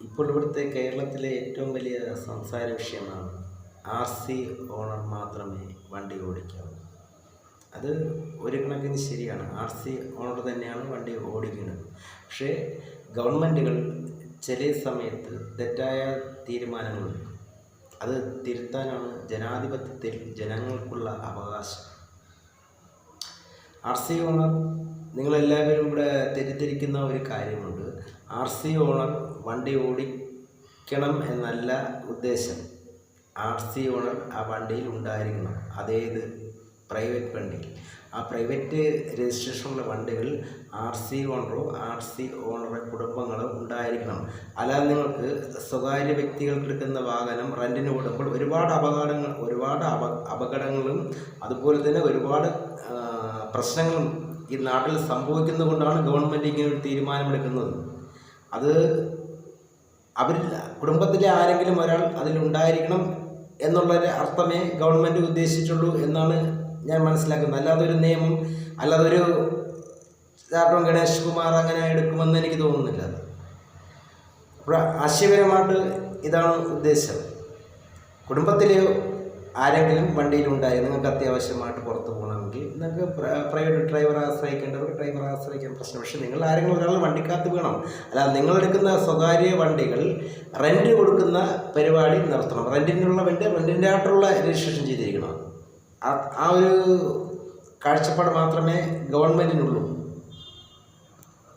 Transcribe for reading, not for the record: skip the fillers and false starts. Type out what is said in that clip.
ഇപ്പോൾ ഇവിടുത്തെ കേരളത്തിലെ ഏറ്റവും വലിയ സംസാര വിഷയമാണ് RC ഓണർ മാത്രമേ വണ്ടി ഓടിക്കാവൂ. അത് ഒരു കണക്കിന് ശരിയാണ്. RC ഓണർ തന്നെയാണ് വണ്ടി ഓടിക്കുന്നത്. പക്ഷേ ഗവൺമെൻറ്റുകൾ ചില സമയത്ത് തെറ്റായ തീരുമാനങ്ങളുണ്ട്. അത് തിരുത്താനാണ് ജനാധിപത്യത്തിൽ ജനങ്ങൾക്കുള്ള അവകാശം. RC ഓണർ, നിങ്ങളെല്ലാവരും ഇവിടെ തെറ്റിദ്ധരിക്കുന്ന ഒരു കാര്യമുണ്ട്. RC ഓണർ വണ്ടി ഓടിക്കണം എന്നല്ല ഉദ്ദേശം. RC ഓണർ ആ വണ്ടിയിൽ ഉണ്ടായിരിക്കണം. അതേത് പ്രൈവറ്റ് വണ്ടി, ആ പ്രൈവറ്റ് രജിസ്ട്രേഷനുള്ള വണ്ടികൾ RC ഓണറോ RC ഓണറുടെ കുടുംബങ്ങളോ ഉണ്ടായിരിക്കണം. അല്ലാതെ നിങ്ങൾക്ക് സ്വകാര്യ വ്യക്തികൾക്ക് എടുക്കുന്ന വാഹനം റെൻറ്റിന് കൊടുക്കുമ്പോൾ ഒരുപാട് അപകടങ്ങളും അതുപോലെ തന്നെ ഒരുപാട് പ്രശ്നങ്ങളും ഈ നാട്ടിൽ സംഭവിക്കുന്നത് കൊണ്ടാണ് ഗവൺമെൻറ് ഇങ്ങനെ ഒരു തീരുമാനമെടുക്കുന്നത്. അത് കുടുംബത്തിലെ ആരെങ്കിലും ഒരാൾ അതിലുണ്ടായിരിക്കണം എന്നുള്ളൊരു അർത്ഥമേ ഗവൺമെൻറ് ഉദ്ദേശിച്ചുള്ളൂ എന്നാണ് ഞാൻ മനസ്സിലാക്കുന്നത്. അല്ലാതൊരു നിയമം, അല്ലാതൊരു ചാട്ടം ഗണേഷ് കുമാർ അങ്ങനെ എടുക്കുമെന്ന് എനിക്ക് തോന്നുന്നില്ല. അപ്പോൾ ആശയപരമായിട്ട് ഇതാണ് ഉദ്ദേശം. കുടുംബത്തിലെ ആരെങ്കിലും വണ്ടിയിലുണ്ടായി നിങ്ങൾക്ക് അത്യാവശ്യമായിട്ട് പുറത്ത് പോകണമെങ്കിൽ നിങ്ങൾക്ക് പ്രൈവറ്റ് ഡ്രൈവറെ ആശ്രയിക്കേണ്ടവർക്ക് ഡ്രൈവറെ ആശ്രയിക്കാൻ പ്രശ്നം. പക്ഷേ നിങ്ങൾ ആരെങ്കിലും ഒരാൾ വണ്ടിക്കകത്ത് വേണം. അല്ലാതെ നിങ്ങളെടുക്കുന്ന സ്വകാര്യ വണ്ടികൾ റെൻറ്റ് കൊടുക്കുന്ന പരിപാടി നടത്തണം. റെൻറ്റിനുള്ള വണ്ടി റെൻറ്റിൻ്റെ ആയിട്ടുള്ള രജിസ്ട്രേഷൻ ചെയ്തിരിക്കണം. ആ ഒരു കാഴ്ചപ്പാട് മാത്രമേ ഗവൺമെൻറ്റിനുള്ളൂ.